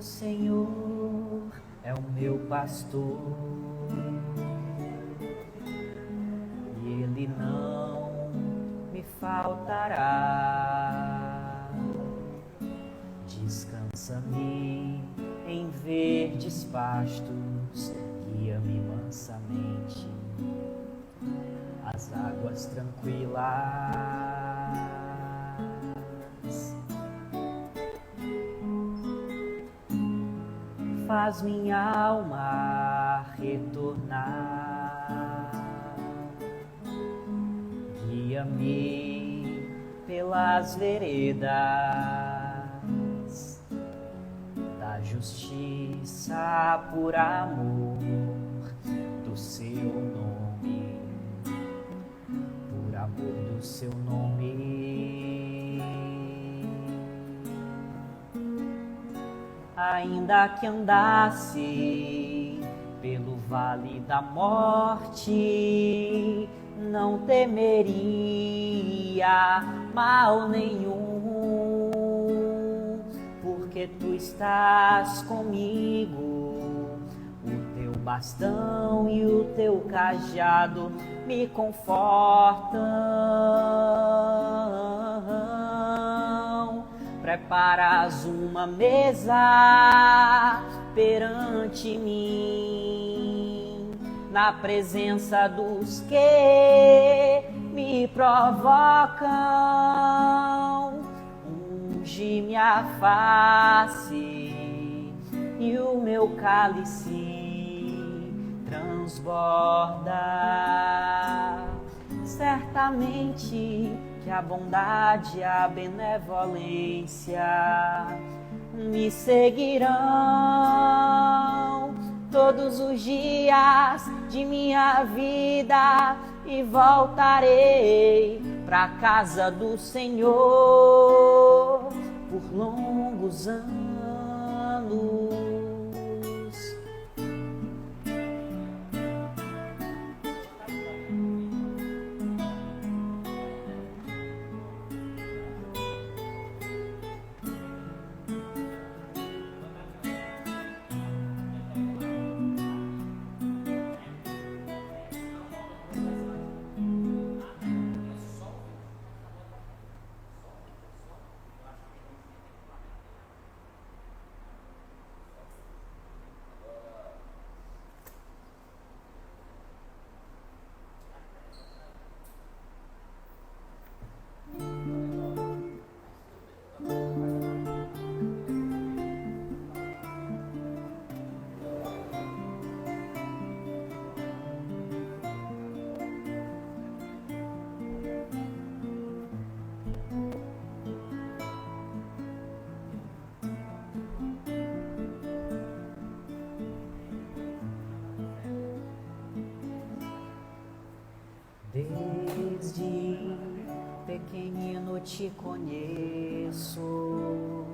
Senhor é o meu pastor e Ele não me faltará. Descansa-me em verdes pastos, guia-me mansamente às águas tranquilas. Faz minha alma retornar, guia-me pelas veredas da justiça por amor do seu nome, por amor do seu nome. Ainda que andasse pelo vale da morte, não temeria mal nenhum, porque tu estás comigo, o teu bastão e o teu cajado me confortam. Preparas uma mesa perante mim, na presença dos que me provocam. Unge minha face e o meu cálice transborda. Certamente que a bondade e a benevolência me seguirão todos os dias de minha vida e voltarei para a casa do Senhor por longos anos. Desde pequenino te conheço,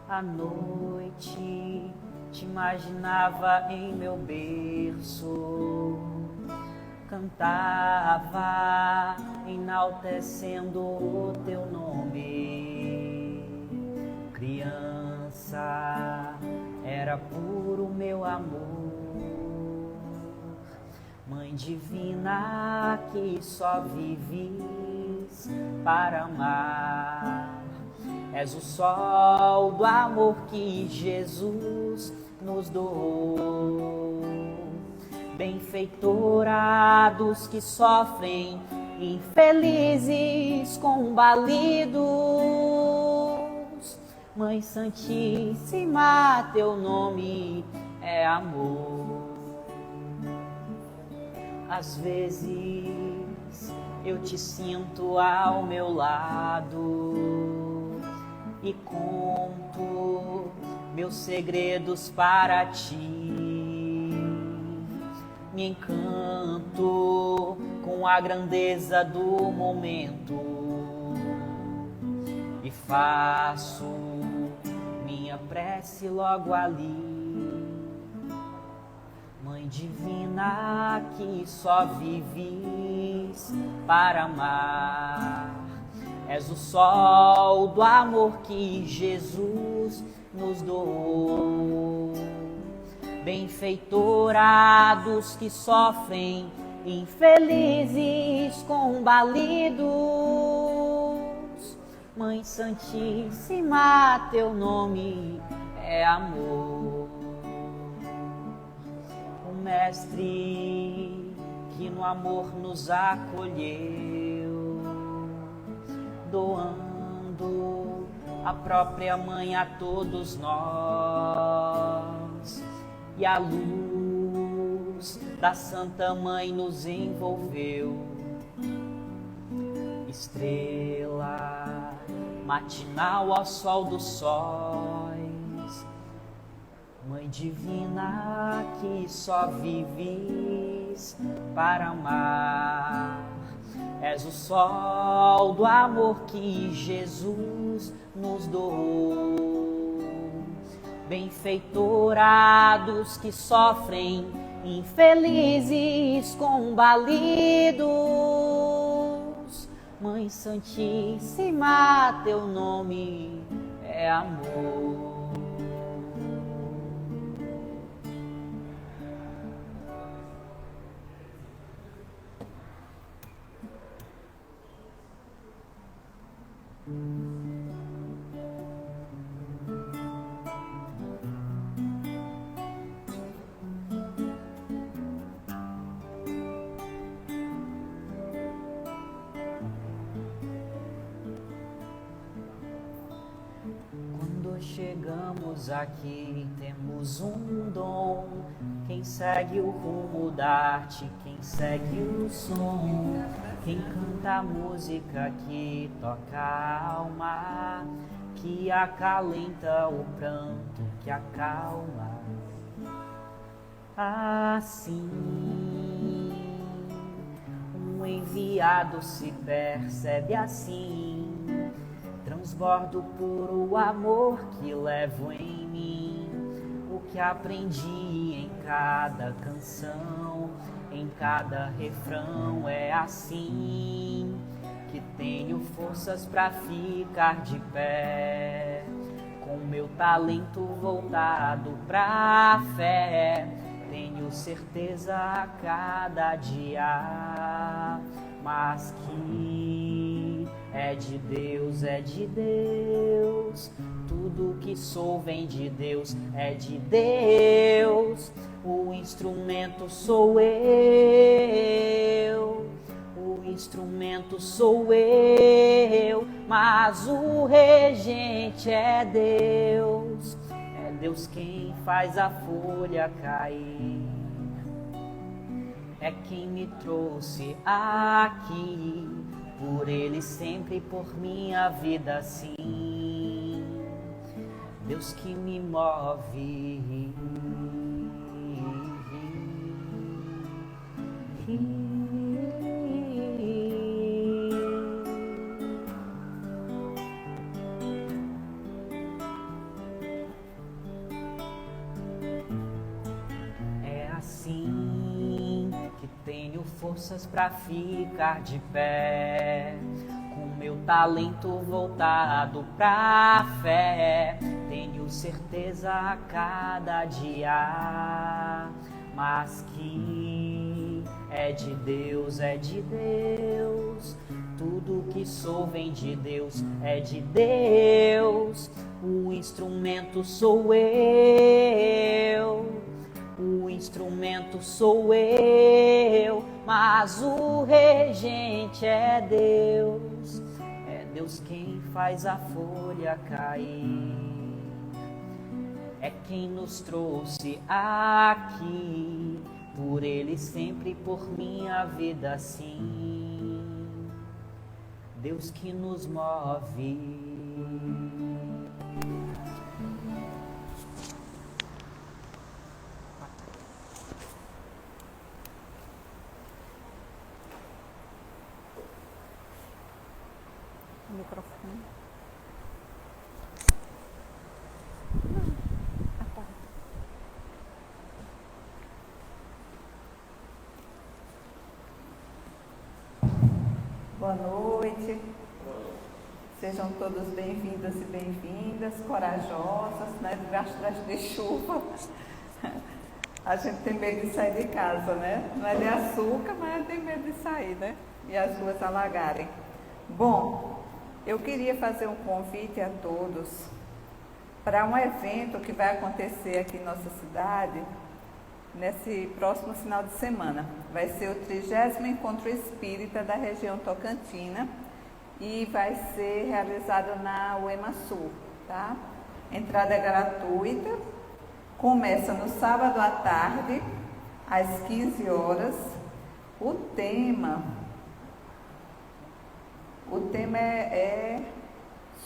à noite te imaginava em meu berço, cantava enaltecendo o teu nome. Criança, era puro meu amor. Mãe divina que só vives para amar, és o sol do amor que Jesus nos doou. Benfeitora dos que sofrem, infelizes, combalidos. Mãe Santíssima, teu nome é amor. Às vezes eu te sinto ao meu lado e conto meus segredos para ti. Me encanto com a grandeza do momento e faço minha prece logo ali. Mãe divina que só vives para amar, és o sol do amor que Jesus nos doou. Benfeitora dos que sofrem, infelizes combalidos. Mãe Santíssima, teu nome é amor. O Mestre que no amor nos acolheu, doando a própria mãe a todos nós, e a luz da Santa Mãe nos envolveu. Estrela matinal ao sol dos sóis, Mãe divina que só vives para amar, és o sol do amor que Jesus nos doou. Benfeitora dos que sofrem, infelizes combalidos. Mãe Santíssima, teu nome é amor. Chegamos aqui, temos um dom. Quem segue o rumo da arte, quem segue o som, quem canta a música que toca a alma, que acalenta o pranto, que acalma. Assim, um enviado se percebe assim. Transbordo puro amor que levo em mim, o que aprendi em cada canção, em cada refrão é assim, que tenho forças pra ficar de pé, com meu talento voltado pra fé, tenho certeza a cada dia, mas que é de Deus, tudo que sou vem de Deus, é de Deus, o instrumento sou eu, o instrumento sou eu, mas o regente é Deus quem faz a folha cair, é quem me trouxe aqui, por Ele sempre, por minha vida sim, Deus que me move. É assim que tenho forças pra ficar de pé, com meu talento voltado pra fé, tenho certeza a cada dia, mas que é de Deus, tudo que sou vem de Deus, é de Deus, o instrumento sou eu, o instrumento sou eu, mas o regente é Deus quem faz a folha cair, é quem nos trouxe aqui, por Ele sempre, por minha vida sim, Deus que nos move. Microfone. Boa noite. Sejam todos bem-vindos e bem-vindas, corajosas, né? Debaixo de chuva. A gente tem medo de sair de casa, né? Não é de açúcar, mas tem medo de sair, né? E as ruas alagarem. Bom, eu queria fazer um convite a todos para um evento que vai acontecer aqui em nossa cidade, nesse próximo final de semana. Vai ser o 30º Encontro Espírita da região Tocantina e vai ser realizado na UEMA Sul, tá? A entrada é gratuita, começa no sábado à tarde, às 15 horas. O tema é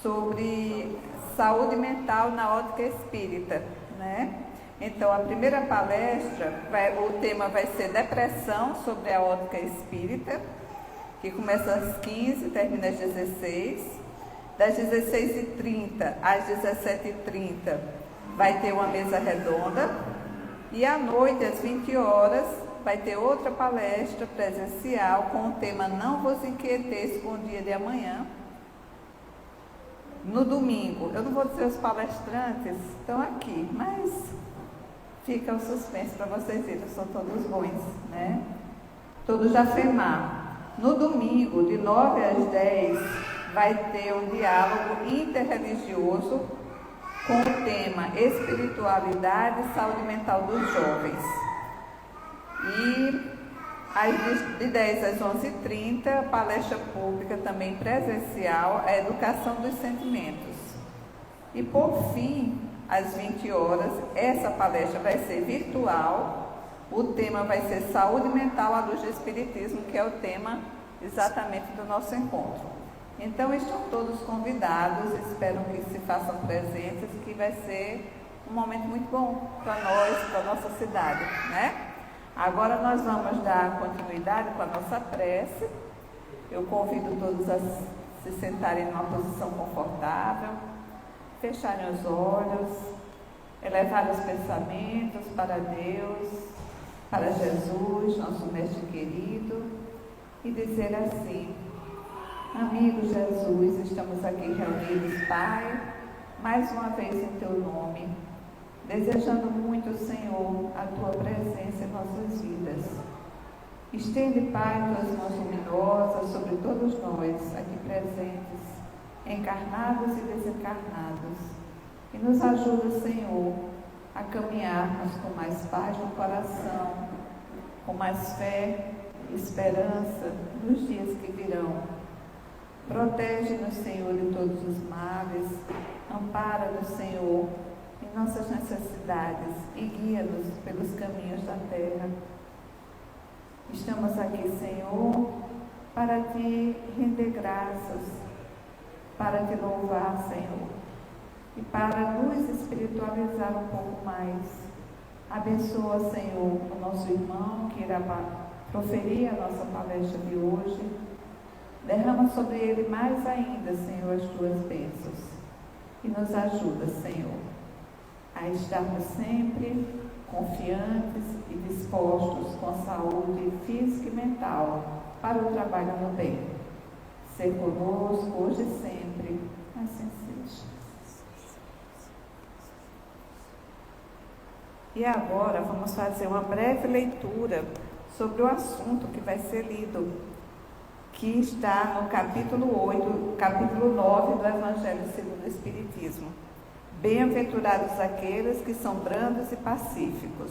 sobre saúde mental na ótica espírita, né? Então, a primeira palestra, o tema vai ser depressão sobre a ótica espírita, que começa às 15 e termina às 16. Das 16h30 às 17h30 vai ter uma mesa redonda. E à noite, às 20 horas, vai ter outra palestra presencial com o tema Não vos inquieteis com o dia de amanhã. No domingo, eu não vou dizer os palestrantes, estão aqui, mas fica o suspense para vocês verem, são todos bons, né? Todos da FEMAR. No domingo, de 9 às 10, vai ter um diálogo interreligioso com o tema Espiritualidade e Saúde Mental dos Jovens. E de 10 às 11h30, palestra pública também presencial, a Educação dos Sentimentos. E por fim, às 20 horas, essa palestra vai ser virtual. O tema vai ser Saúde Mental à Luz do Espiritismo, que é o tema exatamente do nosso encontro. Então, estão todos convidados, espero que se façam presentes, que vai ser um momento muito bom para nós, para a nossa cidade, né? Agora nós vamos dar continuidade com a nossa prece. Eu convido todos a se sentarem numa posição confortável, fecharem os olhos, elevar os pensamentos para Deus, para Jesus, nosso Mestre querido, e dizer assim: amigo Jesus, estamos aqui reunidos, Pai, mais uma vez em Teu nome, desejando muito, Senhor, a Tua presença em nossas vidas. Estende, Pai, Tuas mãos luminosas sobre todos nós aqui presentes, encarnados e desencarnados, e nos ajuda, Senhor, a caminharmos com mais paz no coração, com mais fé e esperança nos dias que virão. Protege-nos, Senhor, de todos os males, ampara-nos, Senhor, em nossas necessidades e guia-nos pelos caminhos da terra. Estamos aqui, Senhor, para Te render graças, para Te louvar, Senhor, e para nos espiritualizar um pouco mais. Abençoa, Senhor, o nosso irmão que irá proferir a nossa palestra de hoje. Derrama sobre ele mais ainda, Senhor, as Tuas bênçãos. E nos ajuda, Senhor, a estarmos sempre confiantes e dispostos com saúde física e mental para o trabalho no bem. Ser conosco hoje e sempre, assim seja. E agora vamos fazer uma breve leitura sobre o assunto que vai ser lido, que está no capítulo 8, capítulo 9 do Evangelho segundo o Espiritismo. Bem-aventurados aqueles que são brandos e pacíficos.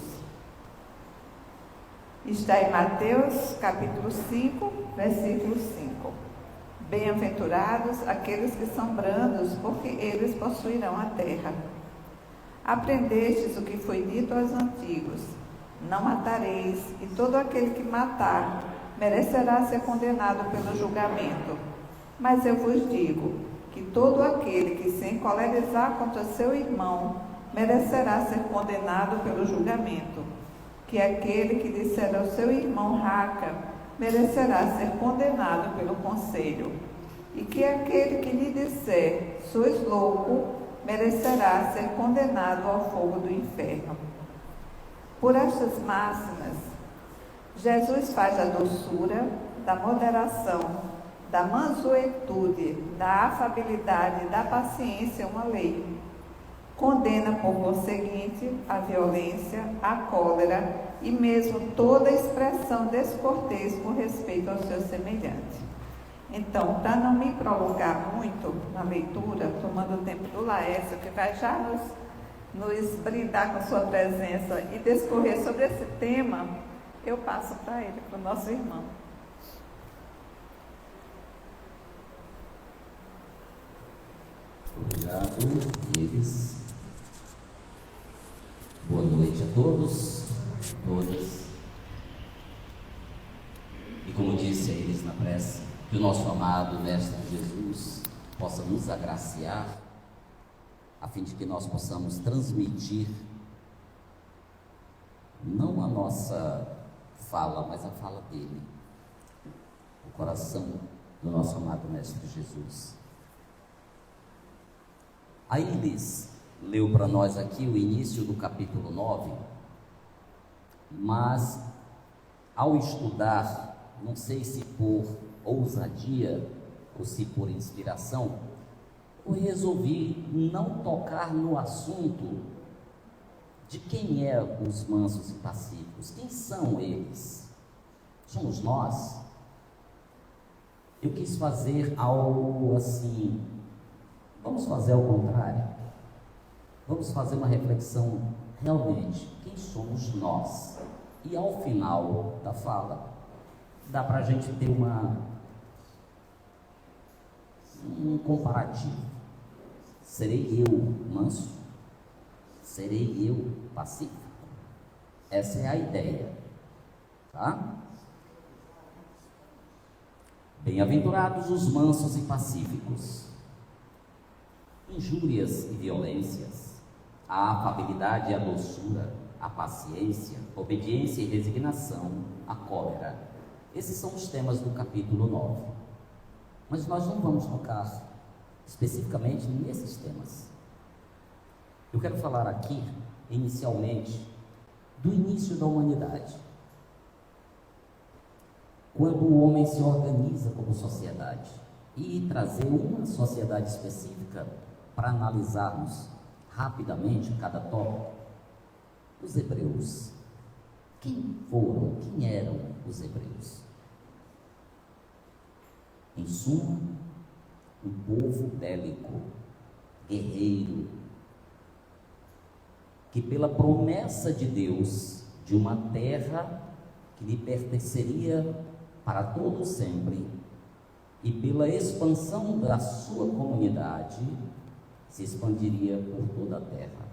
Está em Mateus, capítulo 5, versículo 5. Bem-aventurados aqueles que são brandos, porque eles possuirão a terra. Aprendestes o que foi dito aos antigos: não matareis, e todo aquele que matar merecerá ser condenado pelo julgamento. Mas eu vos digo que todo aquele que se encolerizar contra seu irmão merecerá ser condenado pelo julgamento. Que aquele que disser ao seu irmão raca merecerá ser condenado pelo conselho. E que aquele que lhe disser sois louco merecerá ser condenado ao fogo do inferno. Por estas máximas, Jesus faz da doçura, da moderação da mansuetude, da afabilidade e da paciência uma lei. Condena por conseguinte a violência, a cólera e mesmo toda expressão descortês com respeito ao seu semelhante. Então, para não me prolongar muito na leitura, tomando o tempo do Laércio, que vai já nos brindar com sua presença e discorrer sobre esse tema, eu passo para ele, para o nosso irmão. Obrigado, Ives. Boa noite a todos, todas. E como disse a eles na prece, que o nosso amado Mestre Jesus possa nos agraciar, a fim de que nós possamos transmitir não a nossa fala, mas a fala dele, o coração do nosso amado Mestre Jesus. A Iris leu para nós aqui o início do capítulo 9, mas ao estudar, não sei se por ousadia ou se por inspiração, eu resolvi não tocar no assunto de quem é os mansos e pacíficos. Quem são eles? Somos nós? Eu quis fazer algo assim, vamos fazer ao contrário. Vamos fazer uma reflexão realmente, quem somos nós? E ao final da fala, dá para a gente ter um comparativo. Serei eu manso? Serei eu pacífico? Essa é a ideia, tá? Bem-aventurados os mansos e pacíficos. Injúrias e violências, a afabilidade e a doçura, a paciência, a obediência e resignação, a cólera. Esses são os temas do capítulo 9. Mas nós não vamos tocar especificamente nesses temas. Eu quero falar aqui, inicialmente, do início da humanidade. Quando o homem se organiza como sociedade, e trazer uma sociedade específica para analisarmos rapidamente cada tópico. Os hebreus. Quem eram os hebreus? Em suma, um povo bélico, guerreiro, que pela promessa de Deus de uma terra que lhe pertenceria para todo sempre, e pela expansão da sua comunidade, se expandiria por toda a terra.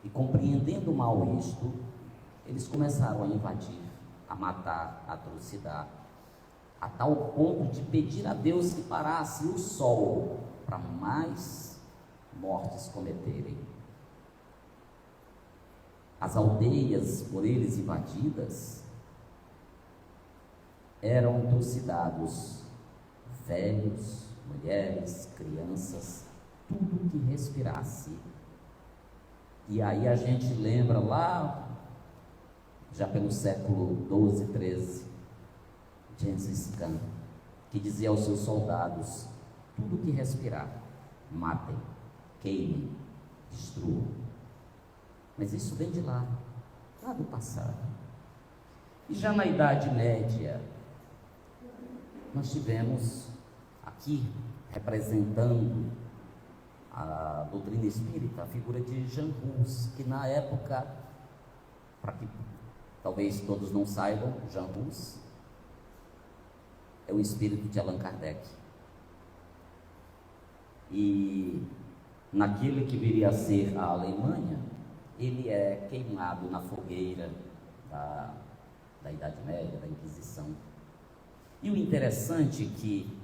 E compreendendo mal isto, eles começaram a invadir, a matar, a atrocidar, a tal ponto de pedir a Deus que parasse o sol para mais mortes cometerem. As aldeias por eles invadidas eram trucidados, velhos, mulheres, crianças, tudo que respirasse. E aí a gente lembra lá, já pelo século 12, 13, Gengis Khan, que dizia aos seus soldados: tudo que respirar, matem, queimem, destruam. Mas isso vem de lá do passado. E já na Idade Média, nós tivemos aqui, representando a doutrina espírita, a figura de Jean Hus, que na época, para que talvez todos não saibam, Jean Hus é o espírito de Allan Kardec. E naquele que viria a ser a Alemanha, ele é queimado na fogueira da Idade Média, da Inquisição. E o interessante é que,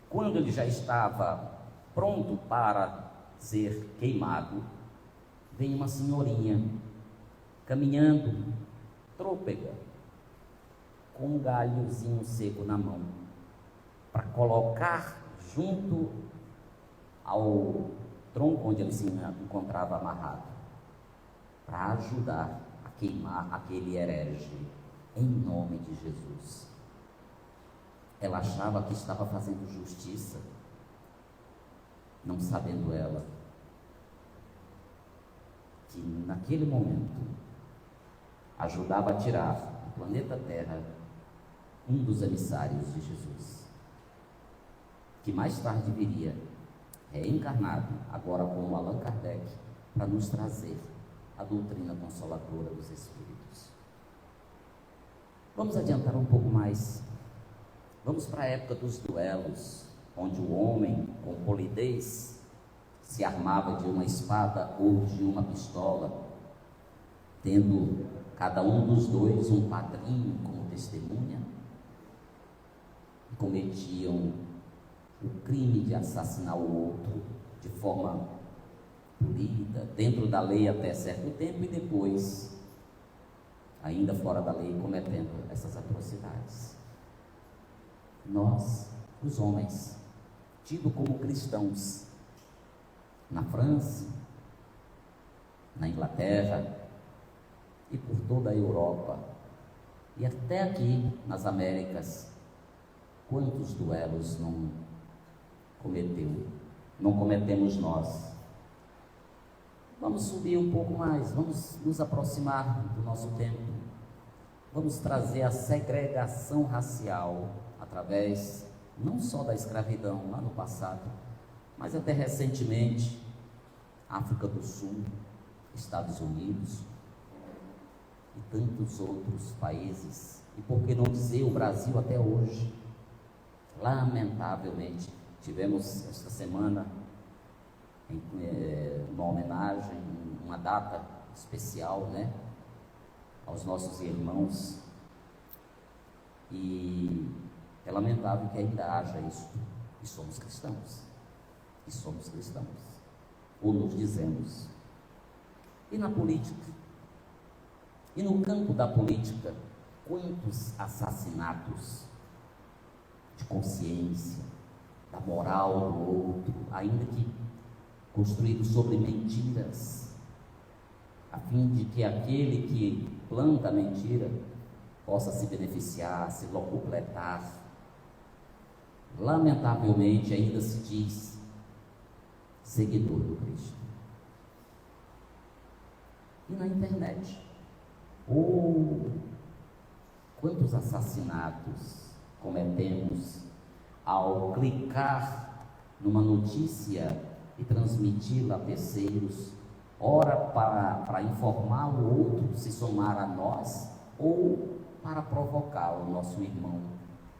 quando ele já estava pronto para ser queimado, vem uma senhorinha caminhando, trôpega, com um galhozinho seco na mão, para colocar junto ao tronco onde ele se encontrava amarrado, para ajudar a queimar aquele herege, em nome de Jesus. Ela achava que estava fazendo justiça, não sabendo ela que naquele momento ajudava a tirar do planeta Terra um dos emissários de Jesus, que mais tarde viria reencarnado, agora como Allan Kardec, para nos trazer a doutrina consoladora dos Espíritos. Vamos adiantar um pouco mais. Vamos para a época dos duelos, onde o homem, com polidez, se armava de uma espada ou de uma pistola, tendo cada um dos dois um padrinho como testemunha, e cometiam o crime de assassinar o outro de forma polida, dentro da lei até certo tempo, e depois, ainda fora da lei, cometendo essas atrocidades. Nós, os homens, tidos como cristãos, na França, na Inglaterra e por toda a Europa, e até aqui nas Américas, quantos duelos não cometemos nós? Vamos subir um pouco mais, vamos nos aproximar do nosso tempo, vamos trazer a segregação racial através não só da escravidão lá no passado, mas até recentemente, África do Sul, Estados Unidos e tantos outros países, e por que não dizer o Brasil até hoje. Lamentavelmente, tivemos esta semana uma homenagem, uma data especial, né, aos nossos irmãos, e é lamentável que ainda haja isso, e somos cristãos, ou nos dizemos. E na política? E no campo da política, quantos assassinatos de consciência, da moral do outro, ainda que construídos sobre mentiras, a fim de que aquele que planta a mentira possa se beneficiar, se locupletar. Lamentavelmente ainda se diz seguidor do Cristo. E na internet, quantos assassinatos cometemos ao clicar numa notícia e transmiti-la a terceiros, ora para informar o outro se somar a nós, ou para provocar o nosso irmão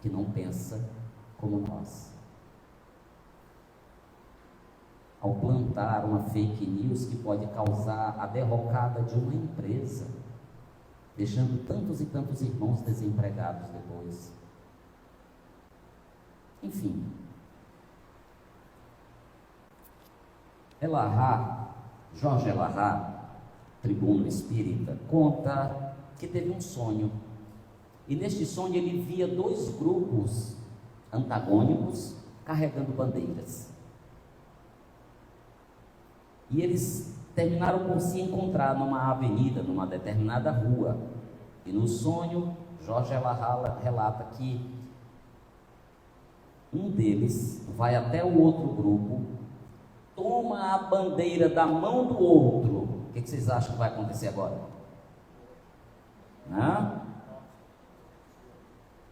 que não pensa como nós. Ao plantar uma fake news que pode causar a derrocada de uma empresa, deixando tantos e tantos irmãos desempregados depois. Enfim, Jorge Elahá, tribuno espírita, conta que teve um sonho, e neste sonho ele via dois grupos antagônicos carregando bandeiras, e eles terminaram por se encontrar numa avenida, numa determinada rua, e no sonho Jorge Elahá relata que um deles vai até o outro grupo, toma a bandeira da mão do outro. O que vocês acham que vai acontecer agora?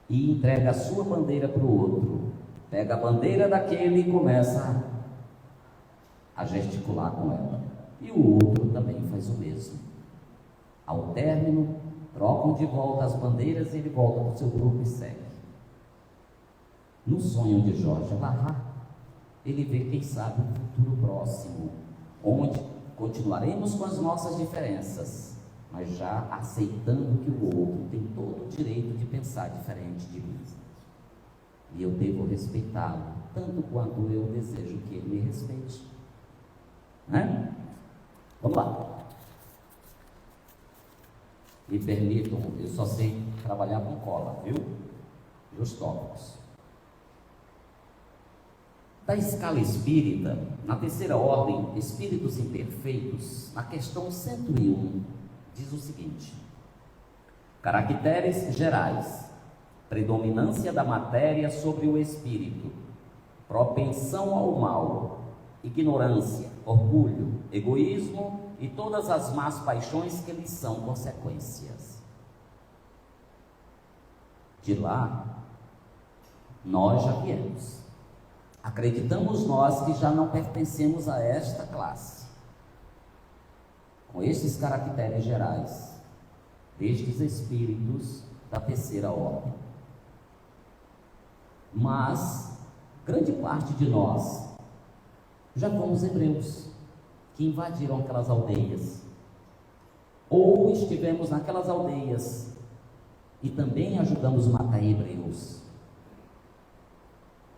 E entrega a sua bandeira para o outro, pega a bandeira daquele e começa a gesticular com ela, e o outro também faz o mesmo. Ao término, trocam de volta as bandeiras e ele volta para o seu grupo e segue. No sonho de Jorge Elahá, ele vê, quem sabe, um futuro próximo, onde continuaremos com as nossas diferenças, mas já aceitando que o outro tem todo o direito de pensar diferente de mim, e eu devo respeitá-lo tanto quanto eu desejo que ele me respeite, né? Vamos lá. Me permitam, eu só sei trabalhar com cola, viu? E os tópicos. Da escala espírita, na terceira ordem, espíritos imperfeitos, na questão 101, diz o seguinte: caracteres gerais, predominância da matéria sobre o espírito, propensão ao mal, ignorância, orgulho, egoísmo e todas as más paixões que lhes são consequências. De lá, nós já viemos. Acreditamos nós que já não pertencemos a esta classe, com estes caracteres gerais, destes espíritos da terceira ordem. Mas, grande parte de nós já fomos hebreus, que invadiram aquelas aldeias, ou estivemos naquelas aldeias e também ajudamos a matar hebreus,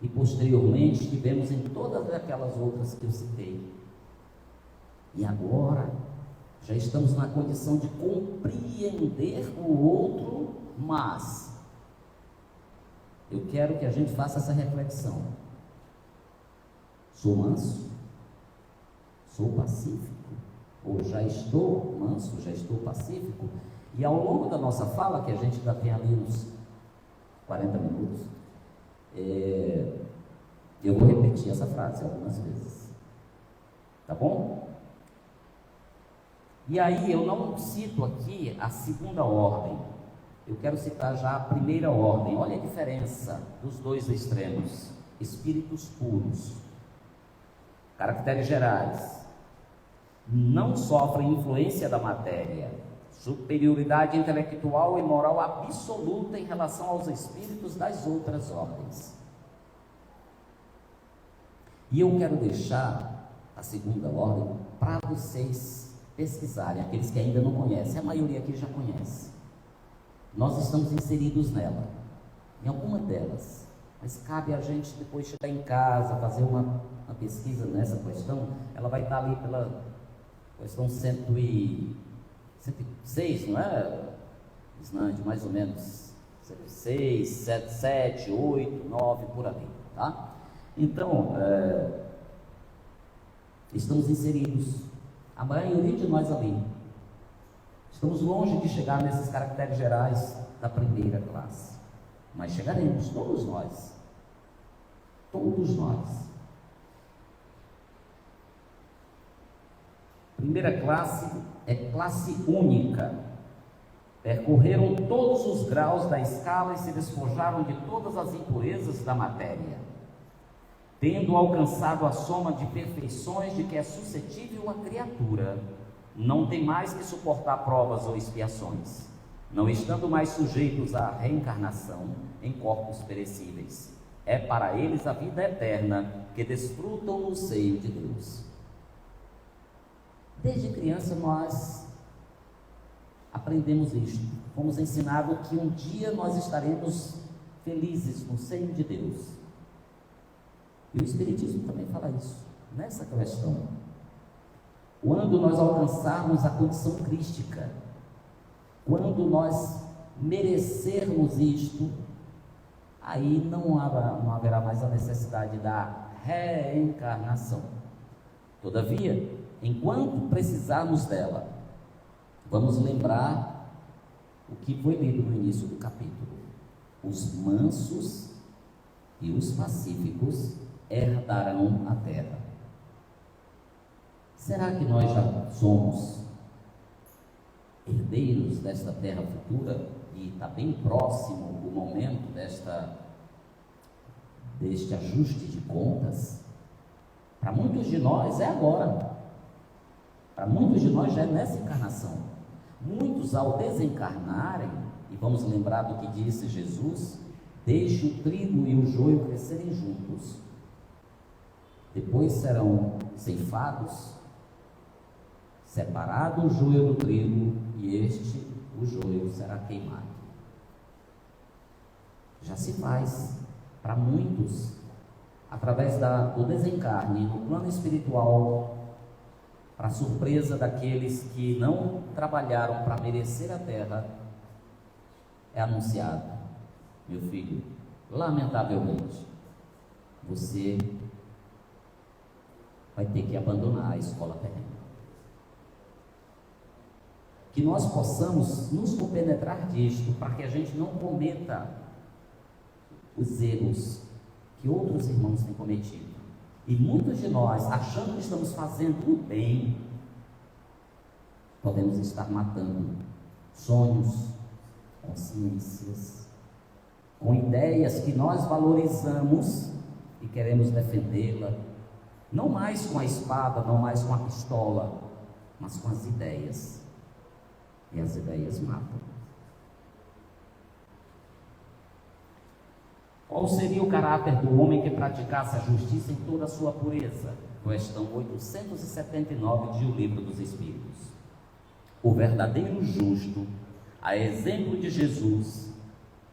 e posteriormente estivemos em todas aquelas outras que eu citei, e agora já estamos na condição de compreender o outro, mas eu quero que a gente faça essa reflexão: sou manso? Sou pacífico? Ou já estou manso, já estou pacífico? E ao longo da nossa fala, que a gente ainda tem ali uns 40 minutos, eu vou repetir essa frase algumas vezes, tá bom? E aí eu não cito aqui a segunda ordem, eu quero citar já a primeira ordem. Olha a diferença dos dois extremos: espíritos puros, caracteres gerais, não sofrem influência da matéria, superioridade intelectual e moral absoluta em relação aos espíritos das outras ordens. E eu quero deixar a segunda ordem para vocês pesquisarem, aqueles que ainda não conhecem. A maioria aqui já conhece. Nós estamos inseridos nela, em alguma delas, mas cabe a gente depois chegar em casa, fazer uma pesquisa nessa questão. Ela vai estar ali pela questão 106, não é, Isnande? Mais ou menos 106, 7, 8, 9, por ali, tá? Então, estamos inseridos, a maioria de nós ali. Estamos longe de chegar nesses caracteres gerais da primeira classe, mas chegaremos, todos nós. Todos nós. Primeira classe é classe única. Percorreram todos os graus da escala e se despojaram de todas as impurezas da matéria, tendo alcançado a soma de perfeições de que é suscetível a criatura. Não tem mais que suportar provas ou expiações, não estando mais sujeitos à reencarnação em corpos perecíveis. É para eles a vida eterna, que desfrutam no seio de Deus. Desde criança nós aprendemos isto, fomos ensinados que um dia nós estaremos felizes no seio de Deus. E o Espiritismo também fala isso, nessa questão. Quando nós alcançarmos a condição crística, quando nós merecermos isto, aí não haverá mais a necessidade da reencarnação. Todavia, enquanto precisarmos dela, vamos lembrar o que foi lido no início do capítulo: os mansos e os pacíficos herdarão a terra. Será que nós já somos herdeiros desta terra futura? E está bem próximo o momento deste ajuste de contas? Para muitos de nós é agora. Para muitos de nós já é nessa encarnação. Muitos, ao desencarnarem, e vamos lembrar do que disse Jesus: deixe o trigo e o joio crescerem juntos, depois serão ceifados, separado o joio do trigo, e o joio será queimado. Já se faz para muitos, através do desencarne no plano espiritual, para surpresa daqueles que não trabalharam para merecer a terra, é anunciado: meu filho, lamentavelmente, você vai ter que abandonar a escola terrena. Que nós possamos nos compenetrar disto, para que a gente não cometa os erros que outros irmãos têm cometido. E muitos de nós, achando que estamos fazendo o bem, podemos estar matando sonhos, consciências, com ideias que nós valorizamos e queremos defendê-la, não mais com a espada, não mais com a pistola, mas com as ideias. E as ideias matam. Qual seria o caráter do homem que praticasse a justiça em toda a sua pureza? Questão 879 de O Livro dos Espíritos. O verdadeiro justo, a exemplo de Jesus,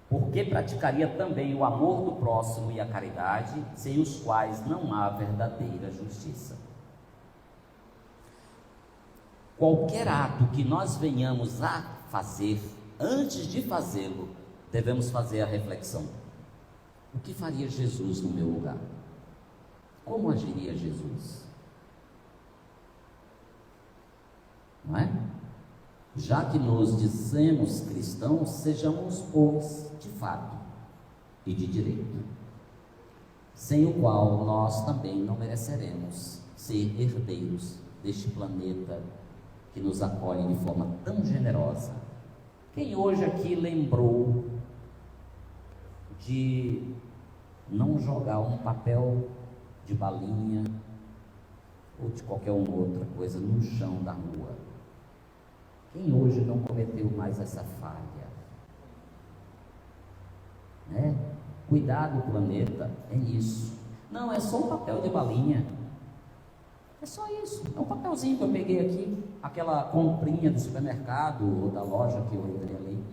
porque praticaria também o amor do próximo e a caridade, sem os quais não há verdadeira justiça. Qualquer ato que nós venhamos a fazer, antes de fazê-lo, devemos fazer a reflexão: o que faria Jesus no meu lugar? Como agiria Jesus? Não é? Já que nos dizemos cristãos, sejamos bons de fato e de direito, sem o qual nós também não mereceremos ser herdeiros deste planeta que nos acolhe de forma tão generosa. Quem hoje aqui lembrou de não jogar um papel de balinha ou de qualquer outra coisa no chão da rua? Quem hoje não cometeu mais essa falha? Né? Cuidar do planeta é isso. Não, é só um papel de balinha. É só isso. É um papelzinho que eu peguei aqui, aquela comprinha do supermercado ou da loja que eu entrei ali.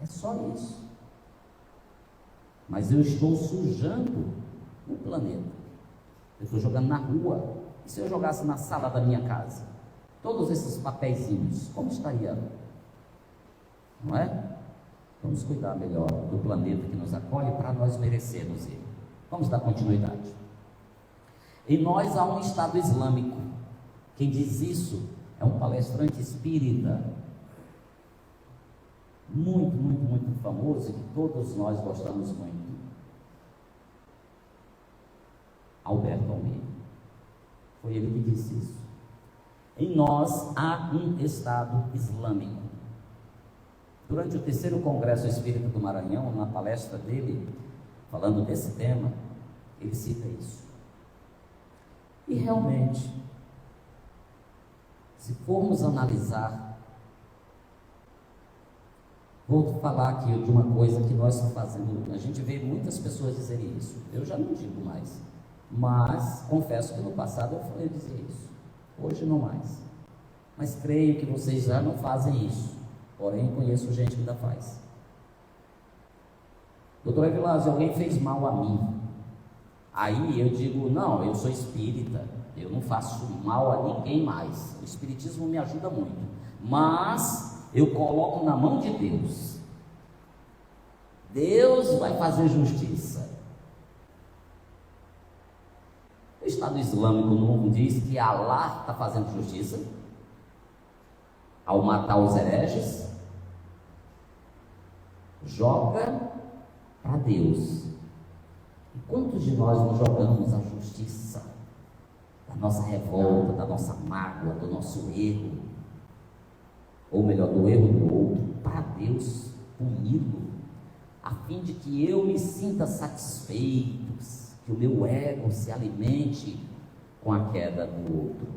É só isso. Mas eu estou sujando o planeta. Eu estou jogando na rua. E se eu jogasse na sala da minha casa? Todos esses papeizinhos, como estaria? Não é? Vamos cuidar melhor do planeta que nos acolhe para nós merecermos ele. Vamos dar continuidade. Em nós há um Estado Islâmico. Quem diz isso é um palestrante espírita muito famoso, que todos nós gostamos muito. Alberto Almeida. Foi ele que disse isso. Em nós há um Estado Islâmico. Durante o 3º Congresso Espírita do Maranhão, na palestra dele, falando desse tema, ele cita isso. E realmente, se formos analisar, vou falar aqui de uma coisa que nós fazemos. A gente vê muitas pessoas dizerem isso. Eu já não digo mais, mas confesso que no passado eu falei dizer isso. Hoje não mais. Mas creio que vocês já não fazem isso. Porém, conheço gente que ainda faz. Doutor Evilásio, alguém fez mal a mim. Aí eu digo, não, eu sou espírita, eu não faço mal a ninguém mais. O espiritismo me ajuda muito. Mas eu coloco na mão de Deus. Deus vai fazer justiça. O Estado Islâmico não diz que Allah está fazendo justiça ao matar os hereges? Joga para Deus. E quantos de nós não jogamos a justiça da nossa revolta, da nossa mágoa, do nosso erro, ou melhor, do erro do outro, para Deus puni-lo, a fim de que eu me sinta satisfeito, que o meu ego se alimente com a queda do outro?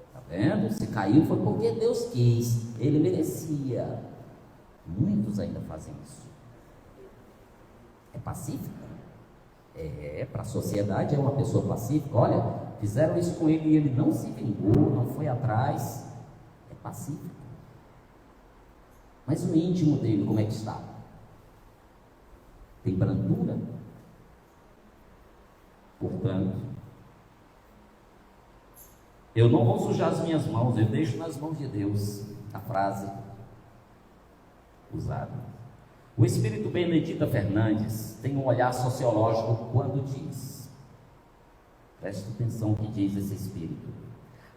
Está vendo? Se caiu foi porque Deus quis, ele merecia. Muitos ainda fazem isso. É pacífico? Para a sociedade é uma pessoa pacífica. Olha, fizeram isso com ele e ele não se vingou, não foi atrás. É pacífico. Mas o íntimo dele, como é que está? Tem brandura? Portanto, eu não vou sujar as minhas mãos, eu deixo nas mãos de Deus. A frase usada. O espírito Benedita Fernandes tem um olhar sociológico quando diz, preste atenção no que diz esse espírito: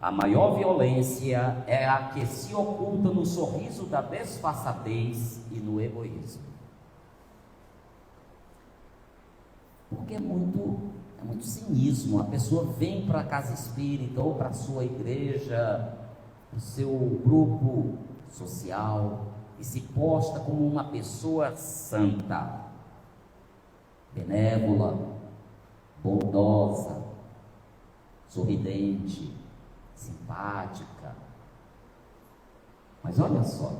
a maior violência é a que se oculta no sorriso da disfarçatez e no egoísmo. Porque é muito cinismo. A pessoa vem para a casa espírita ou para a sua igreja, para o seu grupo social, e se posta como uma pessoa santa, benévola, bondosa, sorridente, simpática. Mas olha só,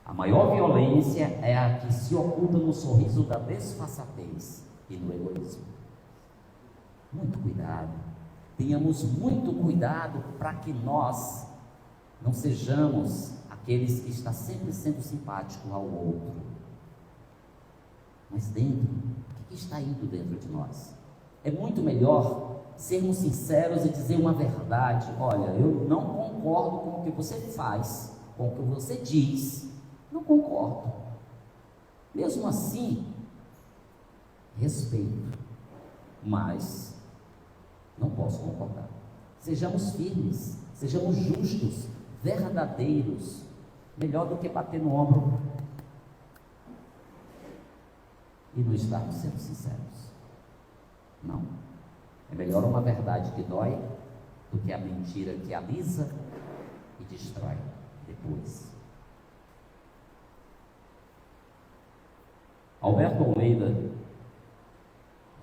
a maior violência é a que se oculta no sorriso da desfaçatez e no egoísmo. Muito cuidado, tenhamos muito cuidado para que nós não sejamos aqueles que estão sempre sendo simpáticos ao outro. Mas dentro, o que está indo dentro de nós? É muito melhor sermos sinceros e dizer uma verdade. Olha, eu não concordo com o que você faz, com o que você diz, não concordo. Mesmo assim, respeito, mas não posso concordar. Sejamos firmes, sejamos justos, verdadeiros, melhor do que bater no ombro e não estarmos sendo sinceros. Não, é melhor uma verdade que dói do que a mentira que alisa e destrói depois. Alberto Almeida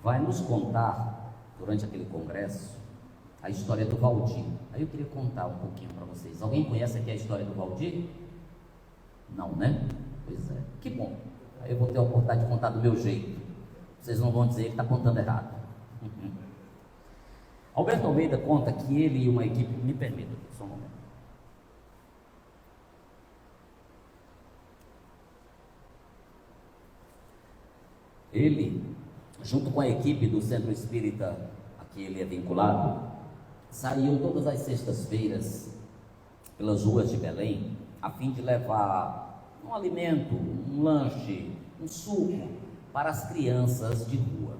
vai nos contar, durante aquele congresso, a história do Valdir. Aí eu queria contar um pouquinho para vocês. Alguém conhece aqui a história do Valdir? Não, né? Pois é, que bom. Aí eu vou ter a oportunidade de contar do meu jeito. Vocês não vão dizer que está contando errado. Alberto Almeida conta que ele e uma equipe, me permita, só um momento. Ele, junto com a equipe do Centro Espírita a que ele é vinculado, saíam todas as sextas-feiras pelas ruas de Belém, a fim de levar um alimento, um lanche, um suco para as crianças de rua.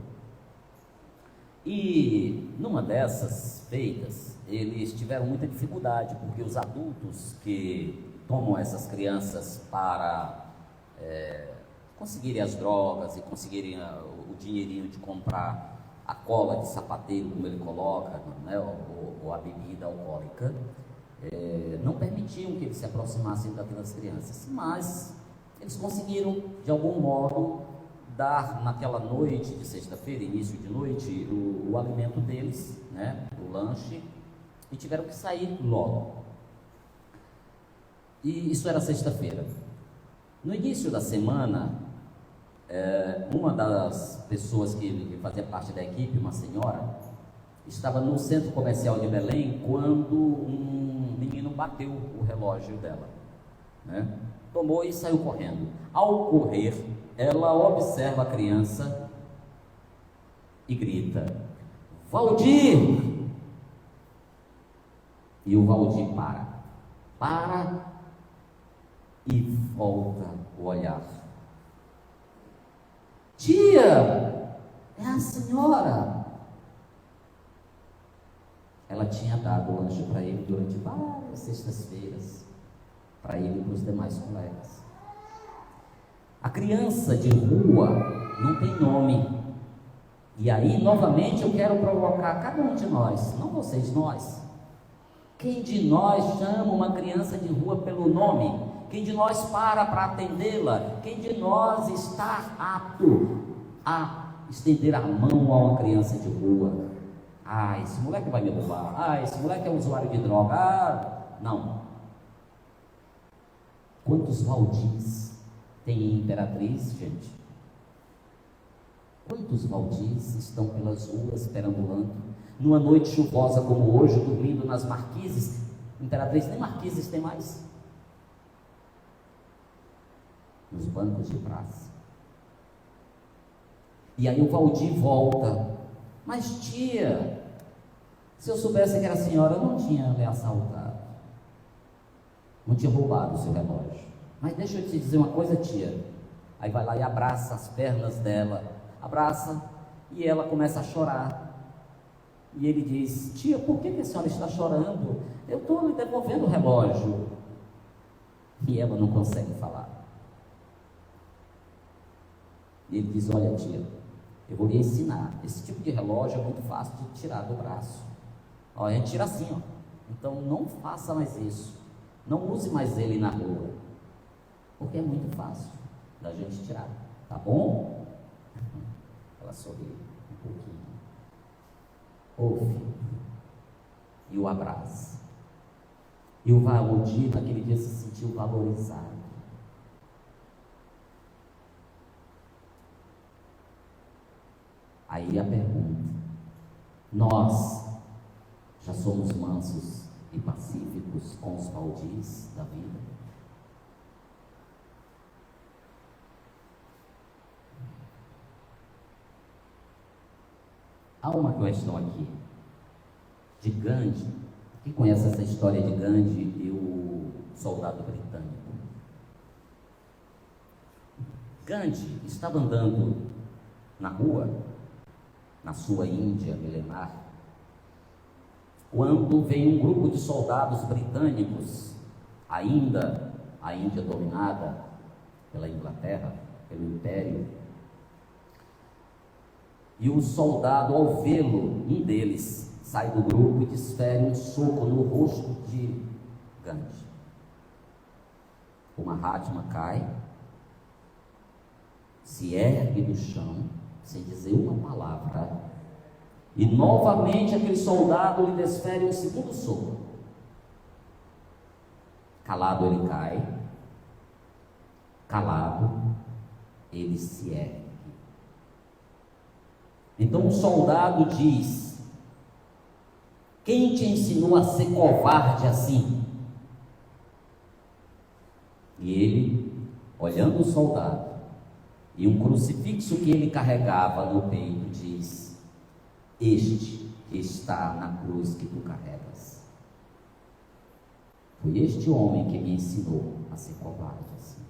E numa dessas feitas, eles tiveram muita dificuldade, porque os adultos que tomam essas crianças para conseguirem as drogas e conseguirem o dinheirinho de comprar a cola de sapateiro, como ele coloca, né, ou a bebida alcoólica, não permitiam que eles se aproximassem daquelas crianças, mas eles conseguiram, de algum modo, dar naquela noite de sexta-feira, início de noite, o alimento deles, né, o lanche, e tiveram que sair logo. E isso era sexta-feira. No início da semana, uma das pessoas que fazia parte da equipe, uma senhora, estava no centro comercial de Belém quando um menino bateu o relógio dela, né? Tomou e saiu correndo. Ao correr, ela observa a criança e grita: Valdir! E o Valdir para e volta o olhar. Tia, é a senhora. Ela tinha dado o lanche para ele durante várias sextas-feiras, para ele e para os demais colegas. A criança de rua não tem nome. E aí, novamente, eu quero provocar cada um de nós, não vocês, nós. Quem de nós chama uma criança de rua pelo nome? Quem de nós para atendê-la? Quem de nós está apto a estender a mão a uma criança de rua? Ah, esse moleque vai me roubar. Ah, esse moleque é um usuário de droga. Ah, não. Quantos Valdis tem em Imperatriz, gente? Quantos Valdis estão pelas ruas perambulando? Numa noite chuvosa como hoje, dormindo nas marquises. Imperatriz nem marquises tem mais. Nos bancos de praça. E aí o Valdir volta: mas tia, se eu soubesse que era a senhora, eu não tinha me assaltado, não tinha roubado o seu relógio. Mas deixa eu te dizer uma coisa, tia. Aí vai lá e abraça as pernas dela, abraça, e ela começa a chorar. E ele diz: tia, por que a senhora está chorando? Eu estou lhe devolvendo o relógio. E ela não consegue falar. E ele diz: olha, tia, Eu vou lhe ensinar. Esse tipo de relógio é muito fácil de tirar do braço. Ó, a gente tira assim, ó. Então não faça mais isso. Não use mais ele na rua. Porque é muito fácil da gente tirar. Tá bom? Ela sorriu um pouquinho. Ô filho. E o abraça. E o Valdir naquele dia se sentiu valorizado. Aí a pergunta: nós já somos mansos e pacíficos com os Valdis da vida? Há uma questão aqui de Gandhi. Quem conhece essa história de Gandhi e o soldado britânico? Gandhi estava andando na rua, na sua Índia milenar, quando veio um grupo de soldados britânicos, ainda a Índia dominada pela Inglaterra, pelo Império, e o soldado, ao vê-lo, um deles sai do grupo e desfere um soco no rosto de Gandhi. O Mahatma cai, se ergue do chão, sem dizer uma palavra, e novamente aquele soldado lhe desfere um segundo soco. Calado ele cai, calado ele se ergue. Então o soldado diz: quem te ensinou a ser covarde assim? E ele, olhando o soldado e um crucifixo que ele carregava no peito, diz: este está na cruz que tu carregas. Foi este homem que me ensinou a ser covarde assim.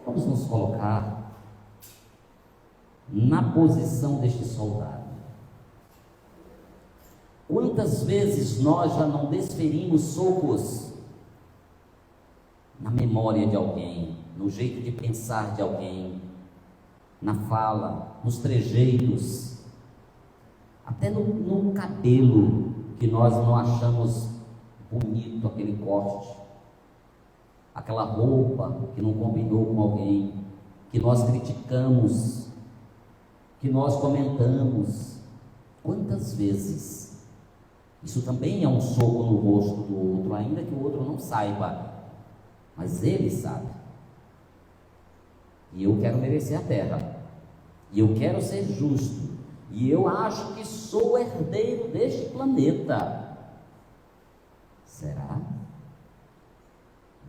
Vamos nos colocar na posição deste soldado. Quantas vezes nós já não desferimos socos na memória de alguém, no jeito de pensar de alguém, na fala, nos trejeitos, até no cabelo, que nós não achamos bonito aquele corte, aquela roupa que não combinou com alguém, que nós criticamos, que nós comentamos. Quantas vezes isso também é um soco no rosto do outro, ainda que o outro não saiba, mas ele sabe. E eu quero merecer a terra, e eu quero ser justo, e eu acho que sou herdeiro deste planeta. Será?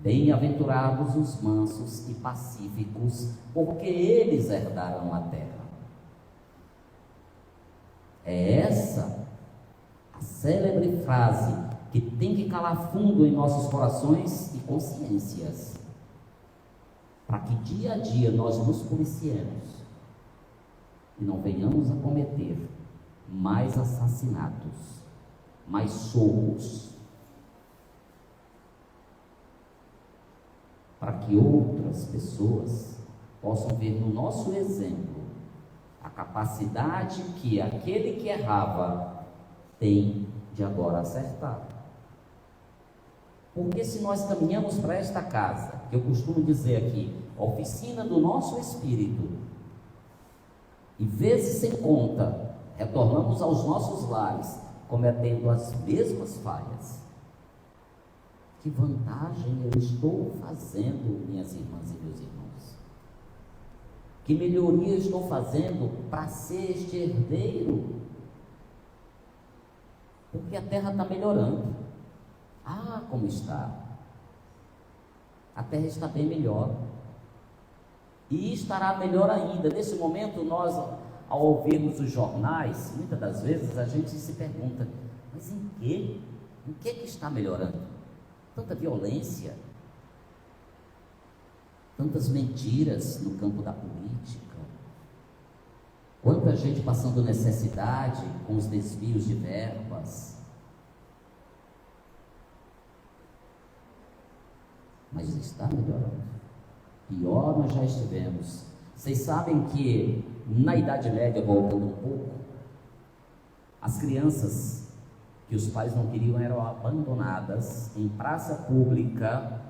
Bem-aventurados os mansos e pacíficos, porque eles herdarão a terra. É essa a célebre frase que tem que calar fundo em nossos corações e consciências, para que dia a dia nós nos policiemos e não venhamos a cometer mais assassinatos, mais socos, para que outras pessoas possam ver no nosso exemplo a capacidade que aquele que errava tem de agora acertar. Porque se nós caminhamos para esta casa, que eu costumo dizer aqui, a oficina do nosso espírito, e vezes sem conta, retornamos aos nossos lares, cometendo as mesmas falhas, que vantagem eu estou fazendo, minhas irmãs e meus irmãos? Que melhoria eu estou fazendo para ser este herdeiro? Porque a terra está melhorando. Ah, como está! A terra está bem melhor. E estará melhor ainda. Nesse momento, nós, ao ouvirmos os jornais, muitas das vezes a gente se pergunta: mas em quê? Em que está melhorando? Tanta violência, tantas mentiras no campo da política, quanta gente passando necessidade com os desvios de verbas. Mas está melhorando. Pior nós já estivemos Vocês sabem que na Idade Média, voltando um pouco, as crianças que os pais não queriam eram abandonadas em praça pública,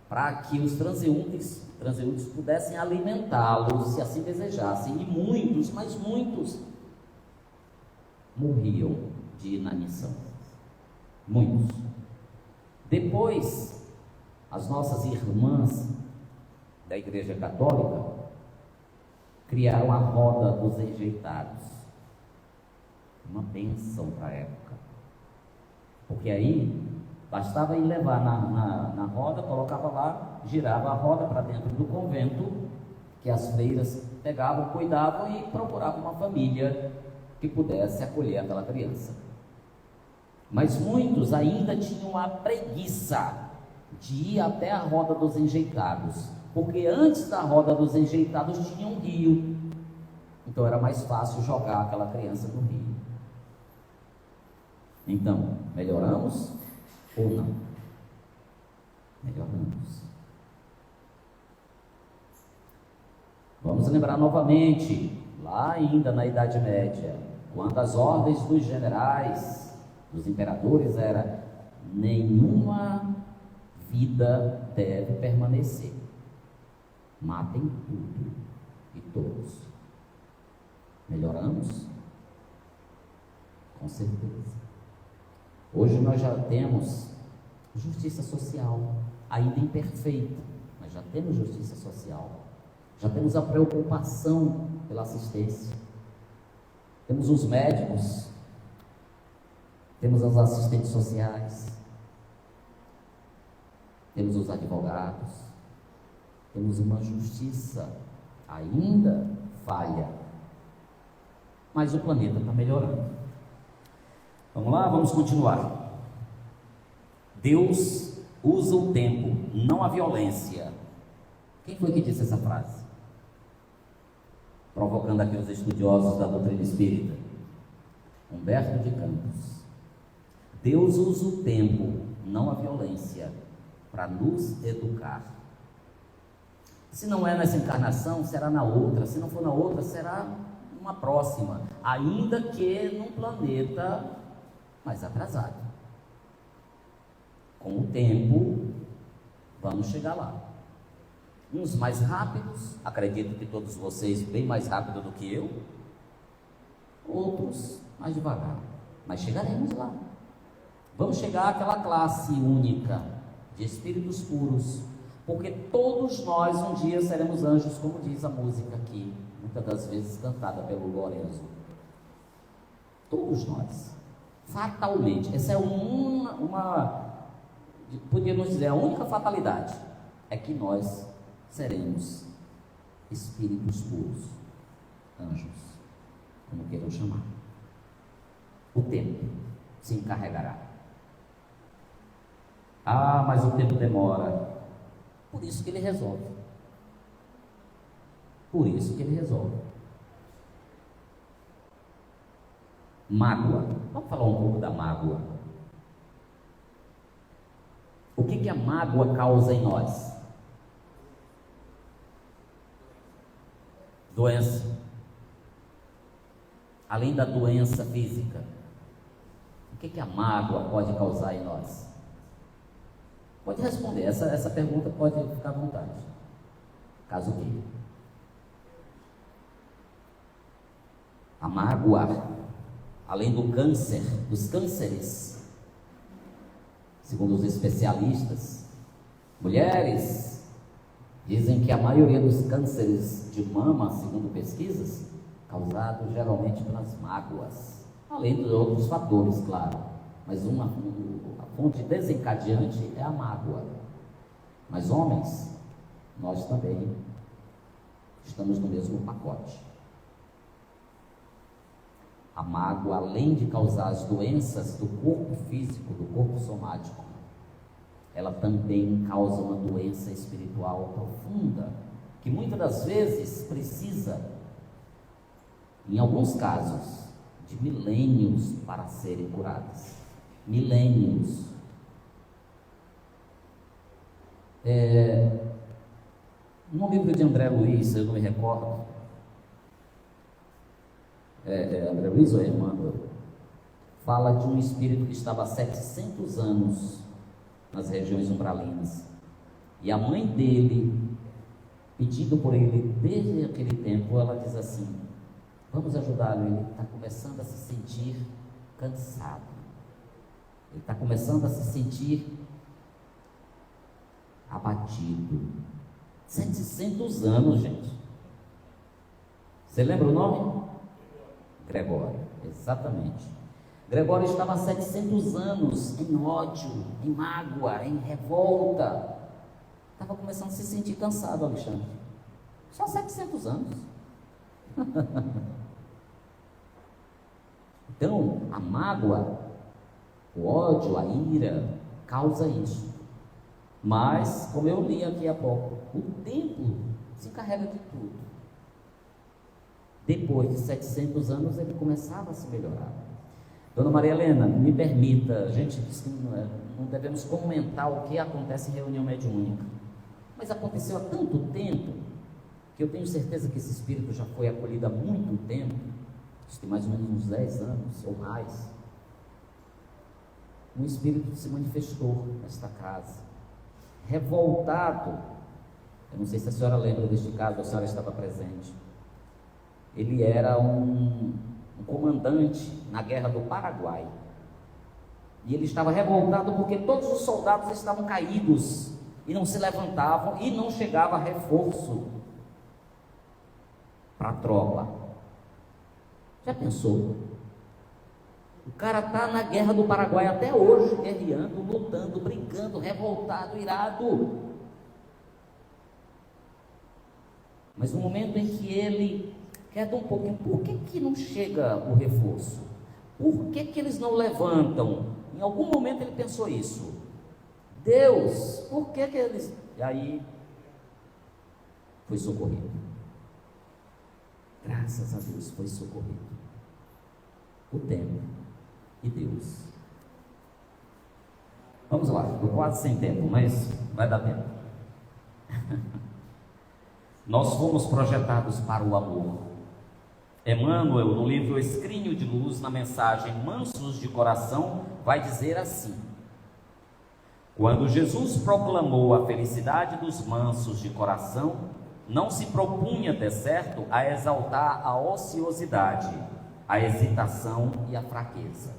para que os transeuntes pudessem alimentá-los, se assim desejassem. E muitos, mas muitos, morriam de inanição. Muitos. Depois, as nossas irmãs da Igreja Católica criaram a roda dos enjeitados. Uma bênção para a época. Porque aí bastava ir levar na roda, colocava lá, girava a roda para dentro do convento, que as freiras pegavam, cuidavam e procuravam uma família que pudesse acolher aquela criança. Mas muitos ainda tinham a preguiça de ir até a roda dos enjeitados, porque antes da roda dos enjeitados tinha um rio, então era mais fácil jogar aquela criança no rio. Então, melhoramos ou não? Melhoramos. Vamos lembrar novamente, lá ainda na Idade Média, quando as ordens dos generais, dos imperadores, era: nenhuma vida deve permanecer, matem tudo e todos. Melhoramos? Com certeza. Hoje nós já temos justiça social, ainda imperfeita, mas já temos justiça social. Já temos a preocupação pela assistência. Temos os médicos, temos os assistentes sociais, temos os advogados, temos uma justiça ainda falha, mas o planeta está melhorando. Vamos lá, vamos continuar. Deus usa o tempo, não a violência. Quem foi que disse essa frase? Provocando aqui os estudiosos da doutrina espírita. Humberto de Campos. Deus usa o tempo, não a violência, para nos educar. Se não é nessa encarnação, será na outra. Se não for na outra, será numa próxima. Ainda que num planeta mais atrasado. Com o tempo, vamos chegar lá. Uns mais rápidos, acredito que todos vocês bem mais rápido do que eu. Outros mais devagar, mas chegaremos lá. Vamos chegar àquela classe única de espíritos puros, porque todos nós um dia seremos anjos, como diz a música aqui, muitas das vezes cantada pelo Lorenzo. Todos nós, fatalmente. Essa é podemos dizer, a única fatalidade é que nós seremos espíritos puros, anjos, como queiram chamar. O tempo se encarregará. Ah, mas o tempo demora. Por isso que ele resolve. Por isso que ele resolve. Mágoa. Vamos falar um pouco da mágoa. O que a mágoa causa em nós? Doença. Além da doença física, o que a mágoa pode causar em nós? Pode responder, essa pergunta pode ficar à vontade. Caso queira. A mágoa, além do câncer, dos cânceres, segundo os especialistas, mulheres dizem que a maioria dos cânceres de mama, segundo pesquisas, causados geralmente pelas mágoas, além de outros fatores, claro, mas a fonte desencadeante é a mágoa. Mas homens, nós também estamos no mesmo pacote. A mágoa, além de causar as doenças do corpo físico, do corpo somático, ela também causa uma doença espiritual profunda, que muitas das vezes precisa, em alguns casos, de milênios para serem curadas. Milênios. No livro de André Luiz, eu não me recordo, André Luiz ou Emmanuel, fala de um espírito que estava há 700 anos nas regiões umbralinas, e a mãe dele, pedindo por ele desde aquele tempo, ela diz assim: vamos ajudá-lo, ele está começando a se sentir cansado, ele está começando a se sentir abatido. 700 anos, gente. Você lembra o nome? Gregório, exatamente. Gregório estava há 700 anos em ódio, em mágoa, em revolta. Estava começando a se sentir cansado, Alexandre. Só 700 anos. Então, a mágoa, o ódio, a ira, causa isso. Mas, como eu li aqui há pouco, o tempo se encarrega de tudo. Depois de 700 anos, ele começava a se melhorar. Dona Maria Helena, me permita, a gente diz que não devemos comentar o que acontece em reunião mediúnica, mas aconteceu há tanto tempo, que eu tenho certeza que esse espírito já foi acolhido há muito tempo, acho que tem mais ou menos uns 10 anos ou mais. Um espírito se manifestou nesta casa, revoltado. Eu não sei se a senhora lembra deste caso, a senhora estava presente. Ele era um comandante na guerra do Paraguai, e ele estava revoltado porque todos os soldados estavam caídos e não se levantavam, e não chegava reforço para a tropa. Já pensou? O cara está na guerra do Paraguai até hoje, guerreando, lutando, brincando, revoltado, irado. Mas no momento em que ele quer dar um pouquinho, por que não chega o reforço? Por que eles não levantam? Em algum momento ele pensou isso. Deus, por que eles... E aí foi socorrido. Graças a Deus foi socorrido. O tempo e Deus. Vamos lá, estou quase sem tempo, mas vai dar tempo. Nós fomos projetados para o amor. Emmanuel, no livro Escrínio de Luz, na mensagem Mansos de Coração, vai dizer assim: quando Jesus proclamou a felicidade dos mansos de coração, não se propunha, de certo, a exaltar a ociosidade, a hesitação e a fraqueza.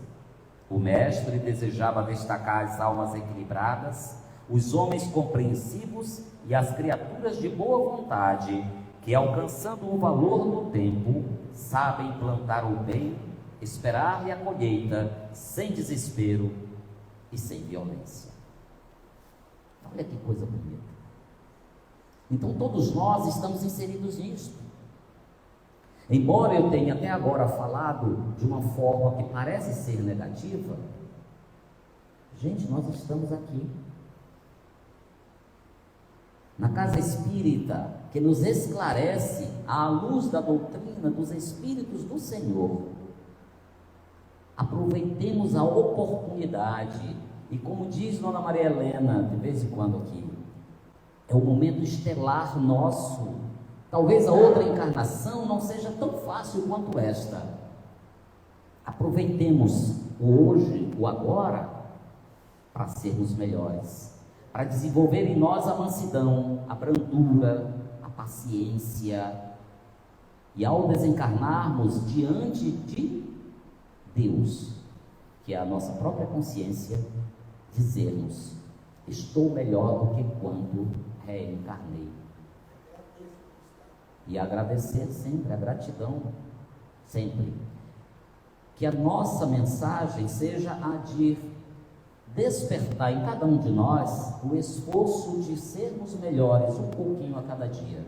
O mestre desejava destacar as almas equilibradas, os homens compreensivos e as criaturas de boa vontade, que, alcançando o valor do tempo, sabem plantar o bem, esperar-lhe a colheita, sem desespero e sem violência. Olha que coisa bonita. Então todos nós estamos inseridos nisso. Embora eu tenha até agora falado de uma forma que parece ser negativa, gente, nós estamos aqui na casa espírita, que nos esclarece à luz da doutrina dos Espíritos do Senhor. Aproveitemos a oportunidade, e como diz Dona Maria Helena, de vez em quando aqui, é o momento estelar nosso. Talvez a outra encarnação não seja tão fácil quanto esta. Aproveitemos o hoje, o agora, para sermos melhores, para desenvolver em nós a mansidão, a brandura, a paciência, e ao desencarnarmos diante de Deus, que é a nossa própria consciência, dizermos: estou melhor do que quando reencarnei. E agradecer sempre, a gratidão sempre. Que a nossa mensagem seja a de despertar em cada um de nós o esforço de sermos melhores um pouquinho a cada dia.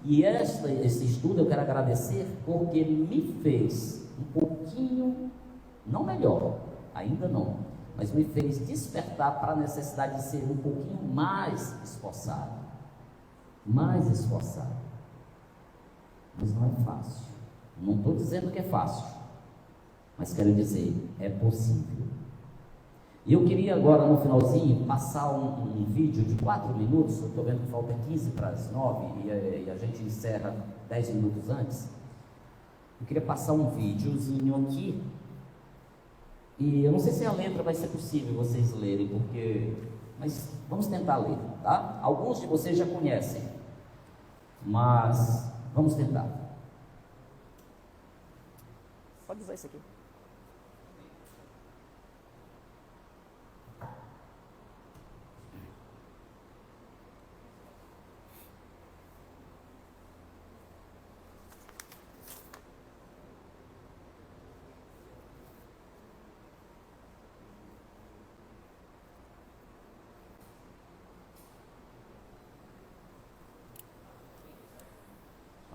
E esse estudo eu quero agradecer porque ele me fez um pouquinho, não melhor, ainda não, mas me fez despertar para a necessidade de ser um pouquinho mais esforçado. Mais esforçado. Mas não é fácil. Não estou dizendo que é fácil, mas quero dizer, é possível. E eu queria agora, no finalzinho, passar um vídeo de 4 minutos. Eu estou vendo que falta 15 para as 9 e a gente encerra 10 minutos antes. Eu queria passar um videozinho aqui. E eu não sei se a letra vai ser possível vocês lerem, mas vamos tentar ler, tá? Alguns de vocês já conhecem, mas vamos tentar. Pode usar isso aqui.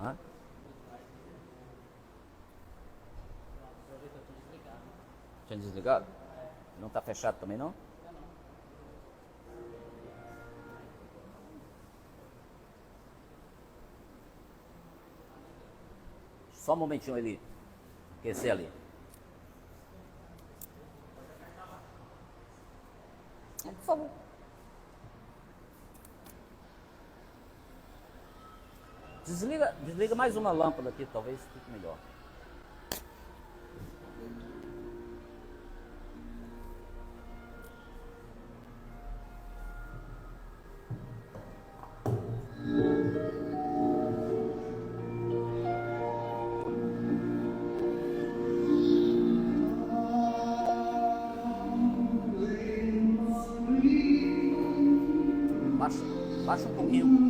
Hã? Tinha desligado? Não está fechado também não? Só um momentinho ele aquecer ali. Por favor. Desliga mais uma lâmpada aqui, talvez fique melhor. Baixa um pouquinho.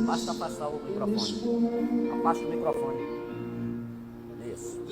Basta afastar o microfone. Afasta o microfone. Isso.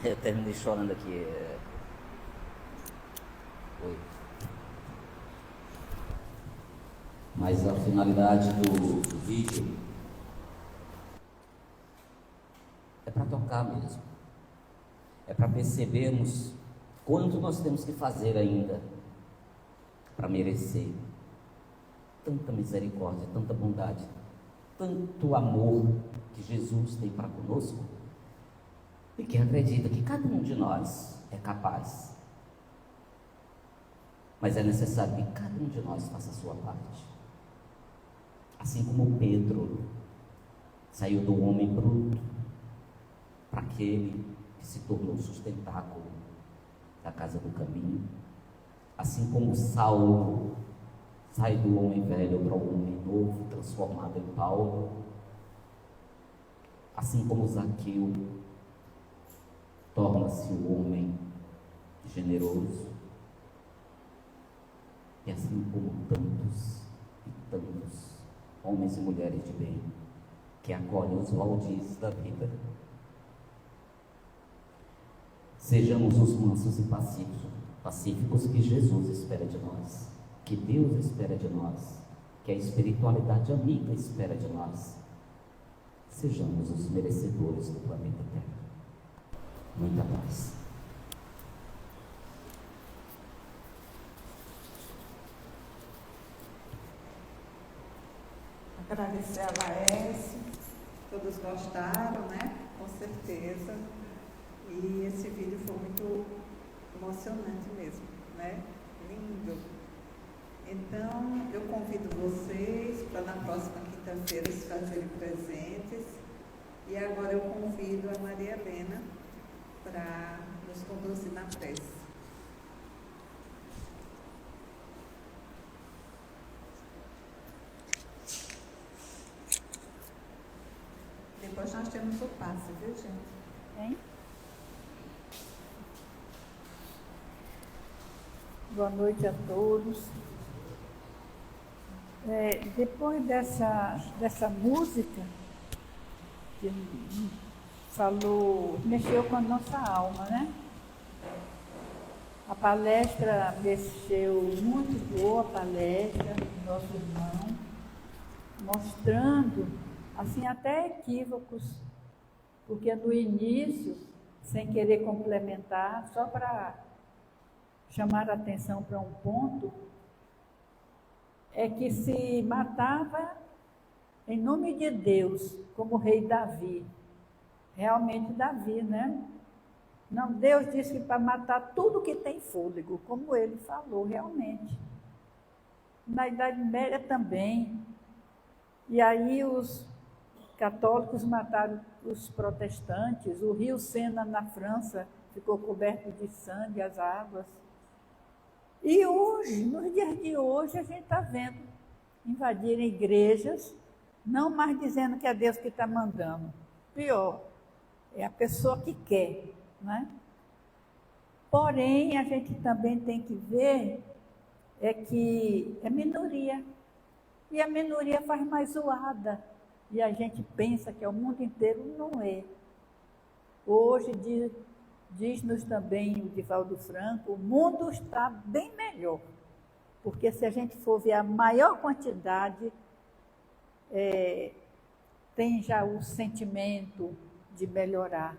Eu terminei chorando aqui. Oi. Mas a finalidade do vídeo é para tocar mesmo. É para percebermos quanto nós temos que fazer ainda para merecer tanta misericórdia, tanta bondade, tanto amor que Jesus tem para conosco, e que acredita que cada um de nós é capaz. Mas é necessário que cada um de nós faça a sua parte. Assim como Pedro saiu do homem bruto para aquele que se tornou sustentáculo da casa do caminho, assim como Saulo sai do homem velho para o homem novo, transformado em Paulo, assim como Zaqueu torna-se o homem generoso, e assim como tantos e tantos homens e mulheres de bem que acolhem os valdizes da vida. Sejamos os mansos e pacíficos que Jesus espera de nós, que Deus espera de nós, que a espiritualidade amiga espera de nós. Sejamos os merecedores do planeta Terra. Muita paz. Agradecer a Laércio, todos gostaram, né? Com certeza. E esse vídeo foi muito emocionante mesmo, né? Lindo. Então, eu convido vocês para na próxima quinta-feira se fazerem presentes. E agora eu convido a Maria Helena para nos conduzir na prece. Depois nós temos o passe, viu, gente? Hein? Boa noite a todos. Depois dessa música que falou, mexeu com a nossa alma, né? A palestra mexeu, muito boa a palestra do nosso irmão, mostrando, assim, até equívocos, porque no início, sem querer complementar, só para chamar a atenção para um ponto, é que se matava em nome de Deus, como o rei Davi. Realmente Davi, né? Não, Deus disse que para matar tudo que tem fôlego, como ele falou, realmente. Na Idade Média também. E aí os católicos mataram os protestantes, o rio Sena na França ficou coberto de sangue, as águas. E hoje, nos dias de hoje, a gente está vendo invadirem igrejas, não mais dizendo que é Deus que está mandando. Pior, é a pessoa que quer, né? Porém, a gente também tem que ver que é minoria. E a minoria faz mais zoada. E a gente pensa que é o mundo inteiro, não é. Hoje, diz-nos também o Divaldo Franco, o mundo está bem melhor. Porque se a gente for ver a maior quantidade, tem já o sentimento de melhorar.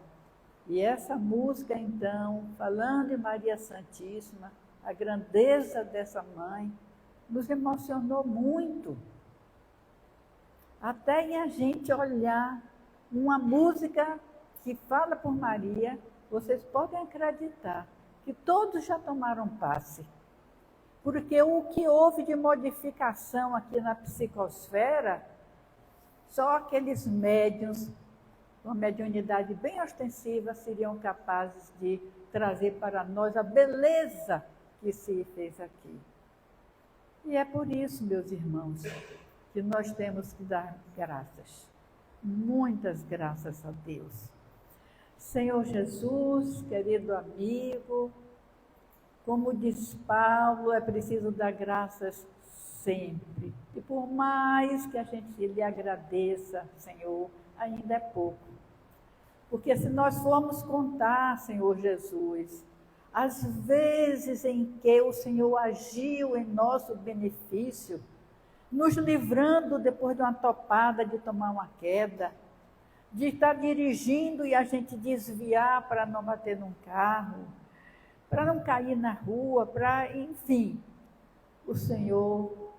E essa música, então, falando em Maria Santíssima, a grandeza dessa mãe, nos emocionou muito. Até em a gente olhar uma música que fala por Maria, vocês podem acreditar que todos já tomaram passe. Porque o que houve de modificação aqui na psicosfera, só aqueles médiuns, uma mediunidade bem ostensiva, seriam capazes de trazer para nós a beleza que se fez aqui. E é por isso, meus irmãos, que nós temos que dar graças, muitas graças a Deus. Senhor Jesus, querido amigo, como diz Paulo, é preciso dar graças sempre. E por mais que a gente lhe agradeça, Senhor, ainda é pouco. Porque se nós formos contar, Senhor Jesus, as vezes em que o Senhor agiu em nosso benefício, nos livrando depois de uma topada, de tomar uma queda, de estar dirigindo e a gente desviar para não bater num carro, para não cair na rua, enfim, o Senhor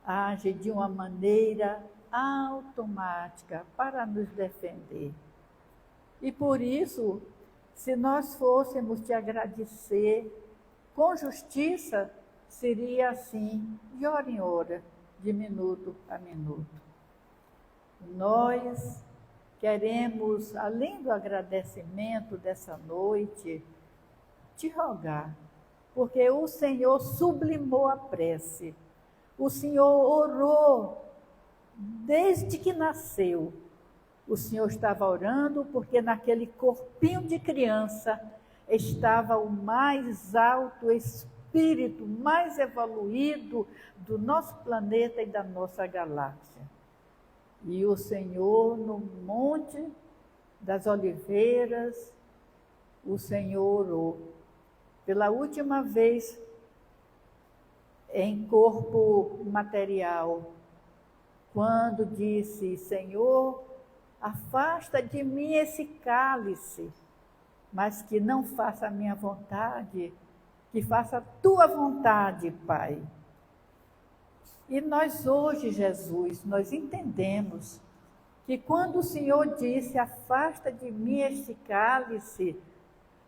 age de uma maneira automática para nos defender. E por isso, se nós fôssemos te agradecer com justiça, seria assim, de hora em hora, de minuto a minuto. Nós queremos, além do agradecimento dessa noite, te rogar, porque o Senhor sublimou a prece. O Senhor orou desde que nasceu. O Senhor estava orando porque naquele corpinho de criança estava o mais alto espírito, mais evoluído do nosso planeta e da nossa galáxia. E o Senhor, no Monte das Oliveiras, o Senhor orou pela última vez em corpo material, quando disse: Senhor, afasta de mim esse cálice, mas que não faça a minha vontade, que faça a tua vontade, Pai. E nós hoje, Jesus, nós entendemos que quando o Senhor disse: afasta de mim este cálice,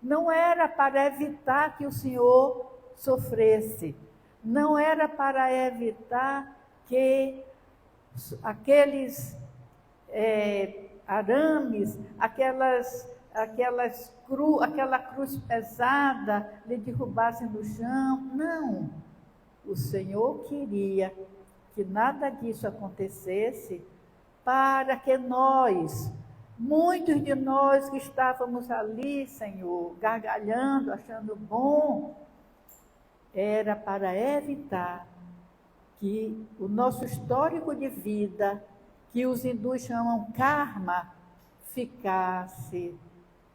não era para evitar que o Senhor sofresse, não era para evitar que aqueles arames, aquela cruz pesada lhe derrubassem no chão. Não, o Senhor queria que nada disso acontecesse para que nós, muitos de nós que estávamos ali, Senhor, gargalhando, achando bom, era para evitar que o nosso histórico de vida, que os hindus chamam karma, ficasse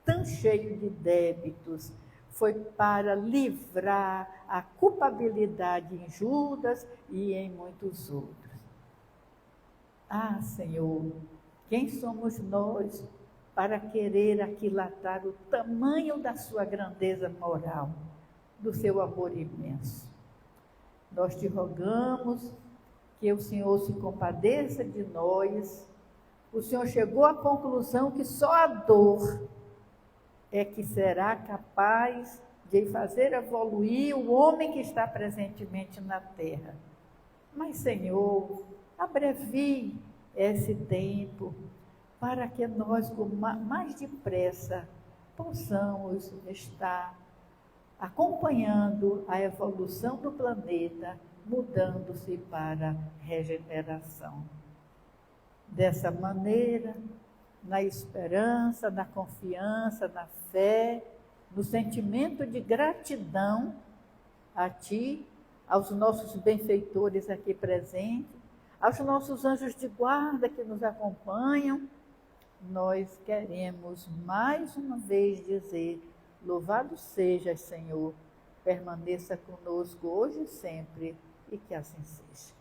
tão cheio de débitos. Foi para livrar a culpabilidade em Judas e em muitos outros. Ah, Senhor, quem somos nós para querer aquilatar o tamanho da sua grandeza moral, do seu amor imenso? Nós te rogamos que o Senhor se compadeça de nós. O Senhor chegou à conclusão que só a dor é que será capaz de fazer evoluir o homem que está presentemente na terra. Mas, Senhor, abrevie esse tempo para que nós, com mais depressa, possamos estar acompanhando a evolução do planeta, mudando-se para regeneração. Dessa maneira, na esperança, na confiança, na fé, no sentimento de gratidão a Ti, aos nossos benfeitores aqui presentes, aos nossos anjos de guarda que nos acompanham, nós queremos mais uma vez dizer: louvado sejas, Senhor, permaneça conosco hoje e sempre, e que assim seja.